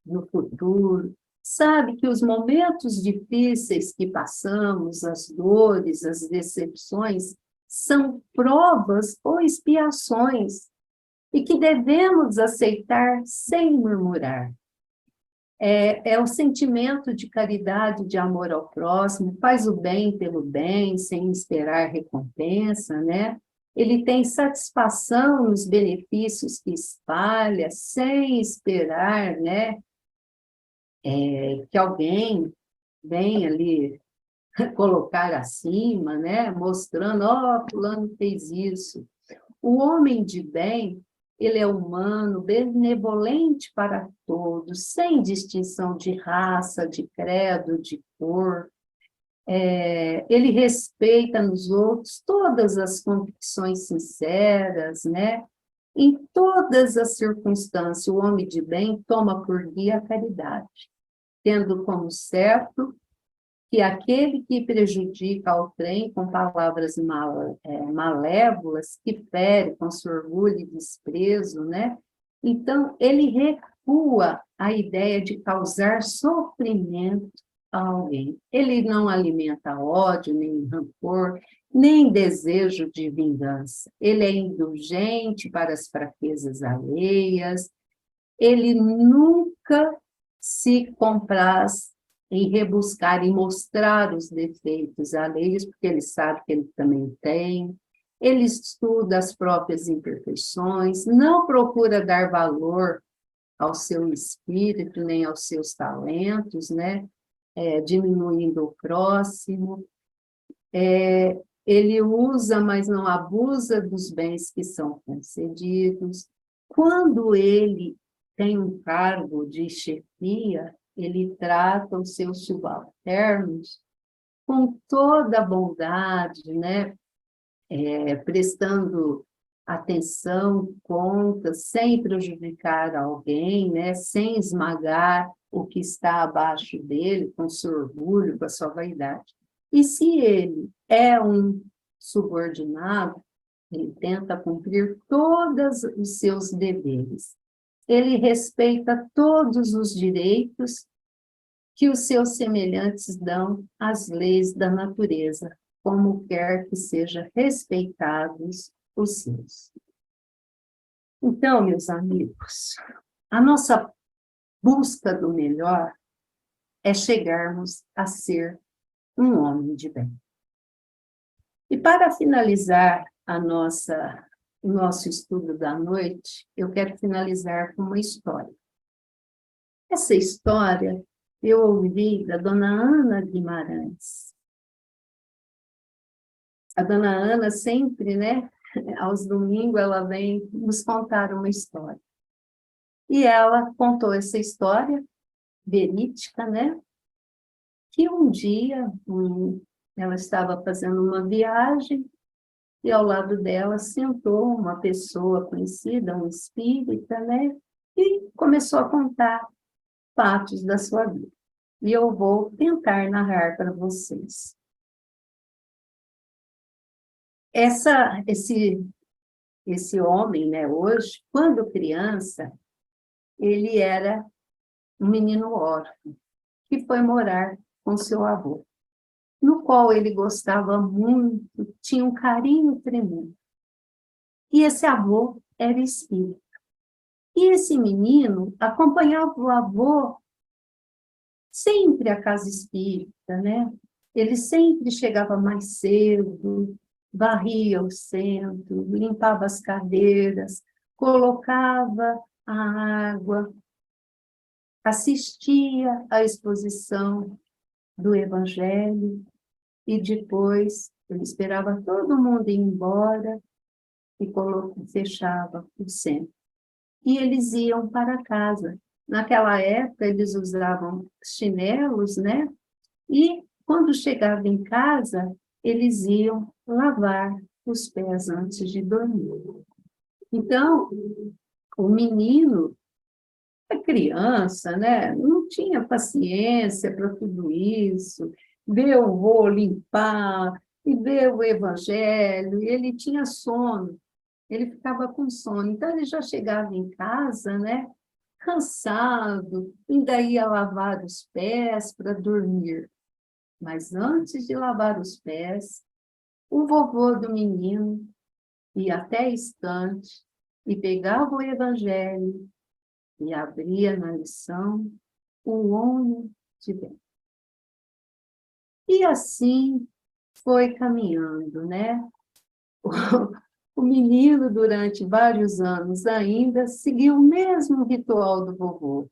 no futuro, sabe que os momentos difíceis que passamos, as dores, as decepções, são provas ou expiações, e que devemos aceitar sem murmurar. É o sentimento de caridade, de amor ao próximo, faz o bem pelo bem, sem esperar recompensa, né? Ele tem satisfação nos benefícios que espalha, sem esperar, né? Que alguém venha ali colocar acima, né? Mostrando, ó, fulano fez isso. O homem de bem, ele é humano, benevolente para todos, sem distinção de raça, de credo, de cor. Ele respeita nos outros todas as convicções sinceras, né? Em todas as circunstâncias, o homem de bem toma por guia a caridade, tendo como certo que aquele que prejudica ao trem com palavras malévolas, que fere com seu orgulho e desprezo, né? Então, ele recua a ideia de causar sofrimento a alguém. Ele não alimenta ódio, nem rancor, nem desejo de vingança. Ele é indulgente para as fraquezas alheias, ele nunca se compraz em rebuscar, em mostrar os defeitos alheios, porque ele sabe que ele também tem. Ele estuda as próprias imperfeições, não procura dar valor ao seu espírito, nem aos seus talentos, né? Diminuindo o próximo. Ele usa, mas não abusa dos bens que são concedidos. Quando ele tem um cargo de chefia, ele trata os seus subalternos com toda a bondade, né? Prestando atenção, conta, sem prejudicar alguém, né? Sem esmagar o que está abaixo dele, com seu orgulho, com a sua vaidade. E se ele é um subordinado, ele tenta cumprir todos os seus deveres. Ele respeita todos os direitos que os seus semelhantes dão às leis da natureza, como quer que sejam respeitados os seus. Então, meus amigos, a nossa busca do melhor é chegarmos a ser um homem de bem. E para finalizar o nosso estudo da noite, eu quero finalizar com uma história. Essa história eu ouvi da dona Ana Guimarães. A dona Ana sempre, né, aos domingos, ela vem nos contar uma história. E ela contou essa história verídica, né? Que um dia ela estava fazendo uma viagem e ao lado dela sentou uma pessoa conhecida, um espírita, né? E começou a contar fatos da sua vida. E eu vou tentar narrar para vocês. Esse homem, né, hoje, quando criança, ele era um menino órfão, que foi morar com seu avô, no qual ele gostava muito, tinha um carinho tremendo. E esse avô era espírita. E esse menino acompanhava o avô sempre à casa espírita, né? Ele sempre chegava mais cedo, varria o centro, limpava as cadeiras, colocava a água, assistia à exposição do Evangelho e depois ele esperava todo mundo ir embora e fechava o centro. E eles iam para casa. Naquela época, eles usavam chinelos, né? E, quando chegavam em casa, eles iam lavar os pés antes de dormir. Então, o menino, a criança, né? Não tinha paciência para tudo isso, ver o vô limpar, e ver o evangelho, e ele tinha sono. Ele ficava com sono, então ele já chegava em casa, né, cansado, ainda ia lavar os pés para dormir. Mas antes de lavar os pés, o vovô do menino ia até a estante e pegava o evangelho e abria na lição o homem de bem. E assim foi caminhando, né? O menino, durante vários anos ainda, seguiu o mesmo ritual do vovô,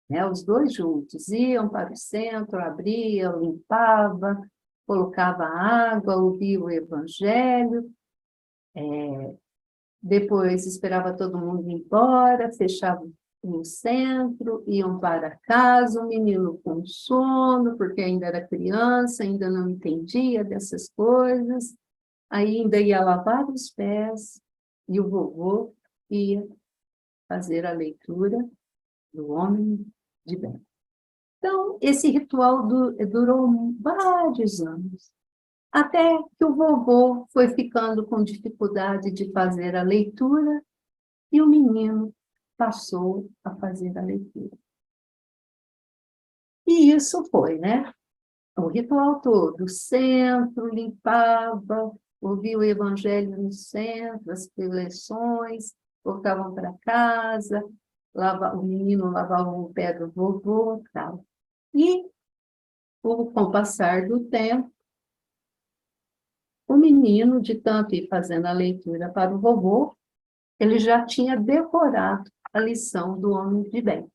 né? Os dois juntos iam para o centro, abriam, limpava, colocava água, ouvia o evangelho, depois esperava todo mundo ir embora, fechava no centro, iam para casa, o menino com sono, porque ainda era criança, ainda não entendia dessas coisas, ainda ia lavar os pés, e o vovô ia fazer a leitura do homem de bem. Então, esse ritual durou vários anos, até que o vovô foi ficando com dificuldade de fazer a leitura e o menino passou a fazer a leitura. E isso foi, né? O ritual todo, o centro limpava, ouvia o evangelho no centro, as preleções, voltavam para casa, o menino lavava o pé do vovô, tal. E, com o passar do tempo, o menino, de tanto ir fazendo a leitura para o vovô, ele já tinha decorado a lição do homem de bem.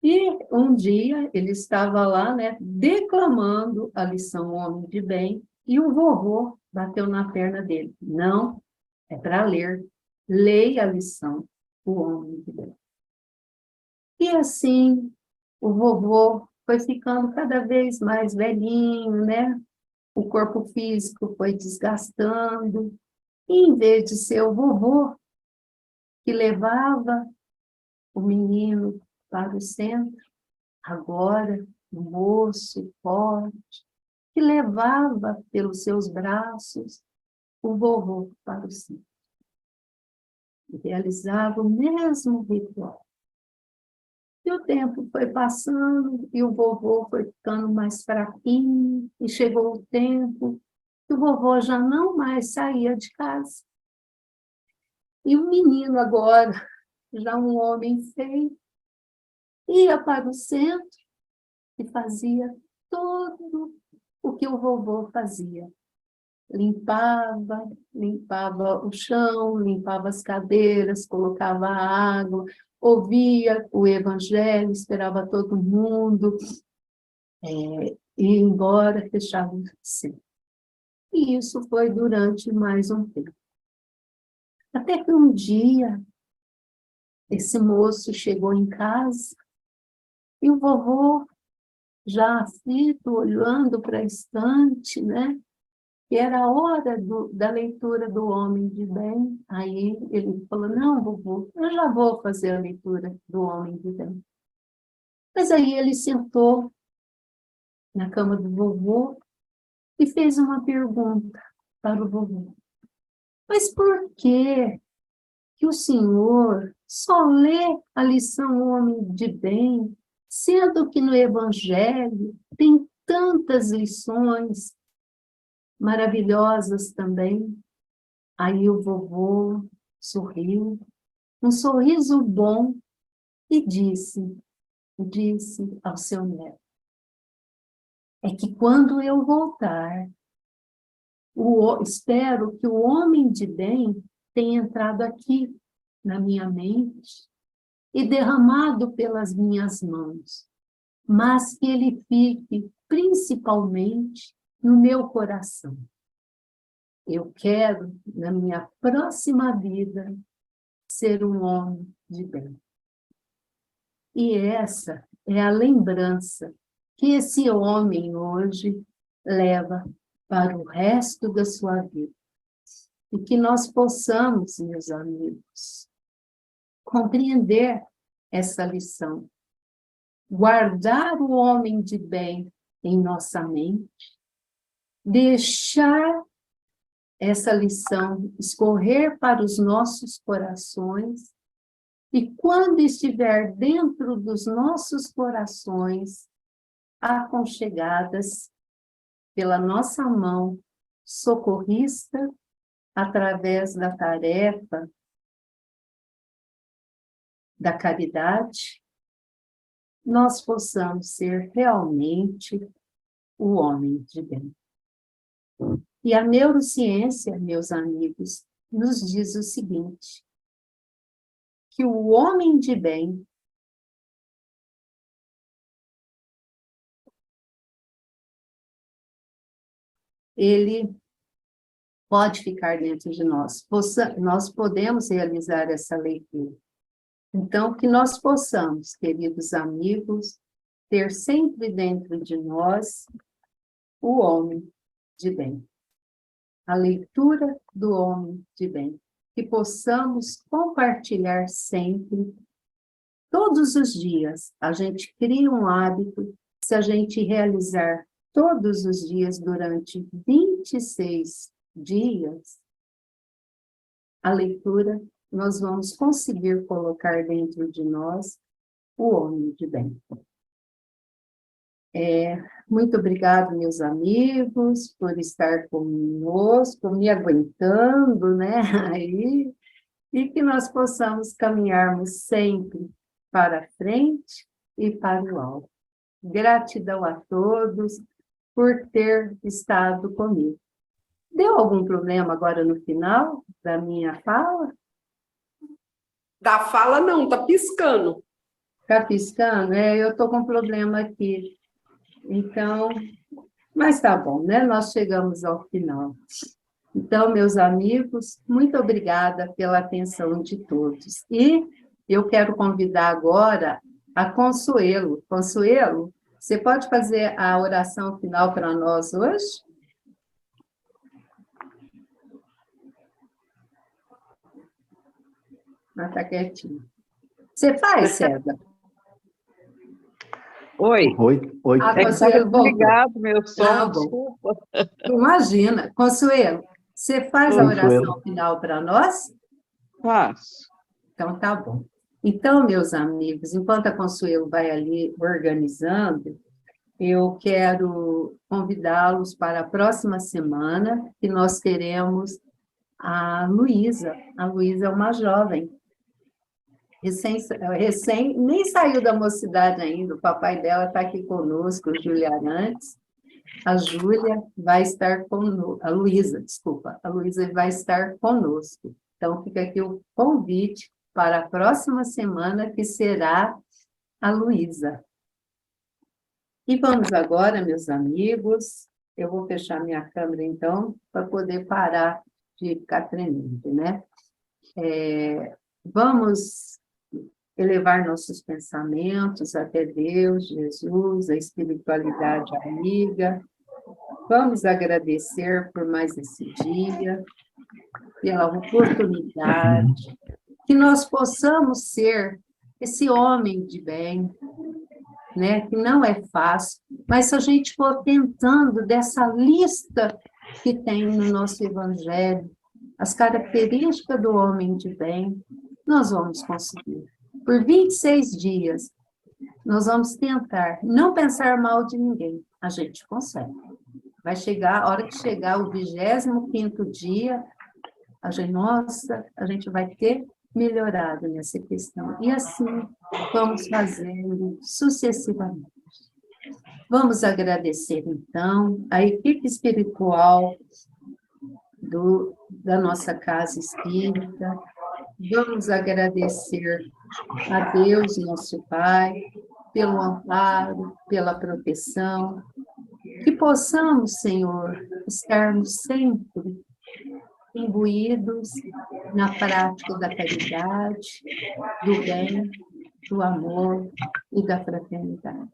E um dia ele estava lá, né, declamando a lição Homem de Bem, e o vovô bateu na perna dele. Não, é para ler. Leia a lição, o Homem de Bem. E assim, o vovô foi ficando cada vez mais velhinho, né? O corpo físico foi desgastando. E, em vez de ser o vovô que levava o menino para o centro, agora, um moço forte, que levava pelos seus braços o vovô para o centro. E realizava o mesmo ritual. E o tempo foi passando, e o vovô foi ficando mais fraquinho, e chegou o tempo que o vovô já não mais saía de casa. E o menino agora, já um homem feio, ia para o centro e fazia tudo o que o vovô fazia. Limpava o chão, limpava as cadeiras, colocava água, ouvia o evangelho, esperava todo mundo, ia embora, fechava o centro. E isso foi durante mais um tempo. Até que um dia, esse moço chegou em casa e o vovô, já aflito, olhando para a estante, né? E era a hora da leitura do Homem de Bem. Aí ele falou, não, vovô, eu já vou fazer a leitura do Homem de Bem. Mas aí ele sentou na cama do vovô e fez uma pergunta para o vovô. Mas por que o senhor só lê a lição Homem de Bem, sendo que no Evangelho tem tantas lições maravilhosas também? Aí o vovô sorriu, um sorriso bom, e disse ao seu neto, é que quando eu voltar, espero que o homem de bem tenha entrado aqui na minha mente e derramado pelas minhas mãos, mas que ele fique principalmente no meu coração. Eu quero, na minha próxima vida, ser um homem de bem. E essa é a lembrança que esse homem hoje leva para o resto da sua vida. E que nós possamos, meus amigos, compreender essa lição, guardar o homem de bem em nossa mente, deixar essa lição escorrer para os nossos corações, e quando estiver dentro dos nossos corações, aconchegadas pela nossa mão socorrista, através da tarefa da caridade, nós possamos ser realmente o homem de bem. E a neurociência, meus amigos, nos diz o seguinte, que o homem de bem ele pode ficar dentro de nós. Nós podemos realizar essa leitura. Então, que nós possamos, queridos amigos, ter sempre dentro de nós o homem de bem. A leitura do homem de bem. Que possamos compartilhar sempre, todos os dias. A gente cria um hábito, se a gente realizar todos os dias durante 26 dias, a leitura, nós vamos conseguir colocar dentro de nós o homem de bem. Muito obrigada, meus amigos, por estar conosco, me aguentando, né? Aí, e que nós possamos caminharmos sempre para frente e para o alto. Gratidão a todos por ter estado comigo. Deu algum problema agora no final da minha fala? Da fala não, está piscando. Está piscando? Eu estou com problema aqui. Então, mas tá bom, né? Nós chegamos ao final. Então, meus amigos, muito obrigada pela atenção de todos. E eu quero convidar agora a Consuelo. Consuelo, você pode fazer a oração final para nós hoje? Ah, tá quietinho. Você faz, César? Oi. Oi. Ah, É que Consuelo, estava desligado meu som, desculpa. Imagina. Consuelo, você faz a oração final para nós? Faço. Então, tá bom. Então, meus amigos, enquanto a Consuelo vai ali organizando, eu quero convidá-los para a próxima semana, que nós teremos a Luísa. A Luísa é uma jovem, nem saiu da mocidade ainda, o papai dela está aqui conosco, o Júlia Arantes. A Júlia vai estar conosco, a Luísa vai estar conosco. Então, fica aqui o convite para a próxima semana, que será a Luísa. E vamos agora, meus amigos, eu vou fechar minha câmera, então, para poder parar de ficar tremendo, né? Vamos elevar nossos pensamentos até Deus, Jesus, a espiritualidade amiga. Vamos agradecer por mais esse dia, pela oportunidade, que nós possamos ser esse homem de bem, né? Que não é fácil, mas se a gente for tentando dessa lista que tem no nosso Evangelho, as características do homem de bem, nós vamos conseguir. Por 26 dias, nós vamos tentar não pensar mal de ninguém. A gente consegue. Vai chegar, a hora que chegar o 25º dia, a gente vai ter melhorado nessa questão. E assim, vamos fazendo sucessivamente. Vamos agradecer, então, a equipe espiritual da nossa casa espírita. Vamos agradecer a Deus, nosso Pai, pelo amparo, pela proteção. Que possamos, Senhor, estarmos sempre imbuídos na prática da caridade, do bem, do amor e da fraternidade.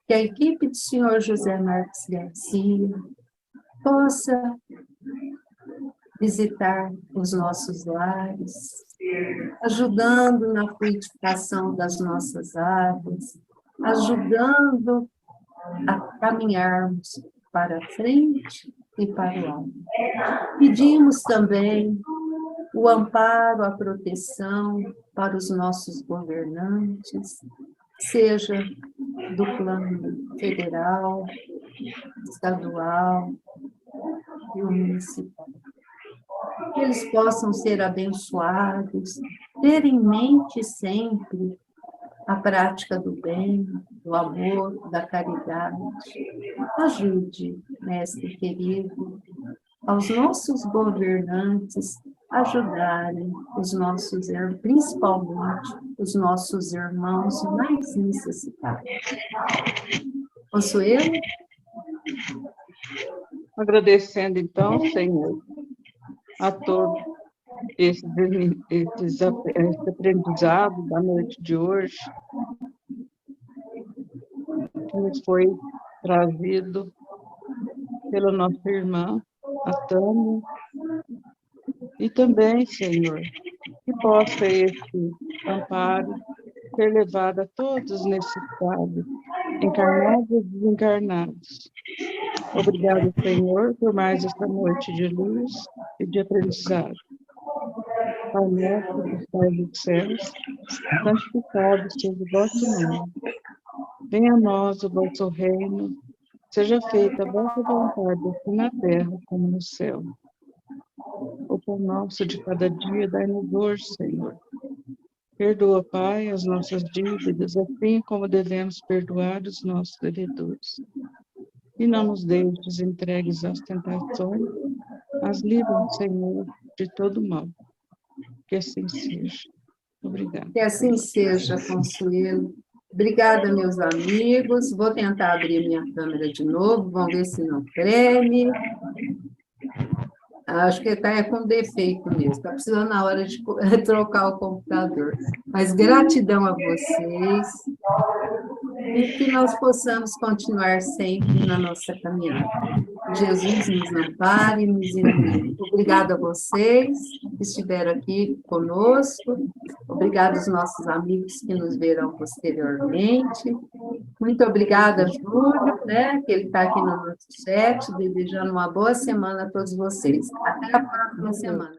Que a equipe do Senhor José Marques Garcia possa visitar os nossos lares, ajudando na frutificação das nossas águas, ajudando a caminharmos para frente e para o alto. Pedimos também o amparo, a proteção para os nossos governantes, seja do plano federal, estadual e municipal. Que eles possam ser abençoados, ter em mente sempre a prática do bem, do amor, da caridade. Ajude, mestre querido, aos nossos governantes ajudarem os nossos, principalmente os nossos irmãos mais necessitados. Consuelo? Agradecendo, então, Senhor, a todos esse aprendizado da noite de hoje, que nos foi trazido pela nossa irmã, a Tânia, e também, Senhor, que possa esse amparo ser levado a todos os necessitados, encarnados e desencarnados. Obrigado, Senhor, por mais esta noite de luz e de aprendizado. Pai nosso que estás nos céus, santificado seja o vosso nome. Venha a nós o vosso reino, seja feita a vossa vontade, assim na terra como no céu. O pão nosso de cada dia dai-nos hoje, Senhor. Perdoa, Pai, as nossas dívidas, assim como devemos perdoar os nossos devedores. E não nos deixes entregues às tentações, mas livra-nos, Senhor, de todo mal. Que assim seja. Obrigada. Que assim seja, Consuelo. Obrigada, meus amigos. Vou tentar abrir minha câmera de novo, vamos ver se não treme. Acho que está com defeito mesmo, está precisando na hora de trocar o computador. Mas gratidão a vocês e que nós possamos continuar sempre na nossa caminhada. Jesus nos ampare e nos ilumine. Obrigada a vocês que estiveram aqui conosco. Obrigada aos nossos amigos que nos verão posteriormente. Muito obrigada, Júlio, né, que ele está aqui no nosso chat, desejando uma boa semana a todos vocês. Até a próxima semana.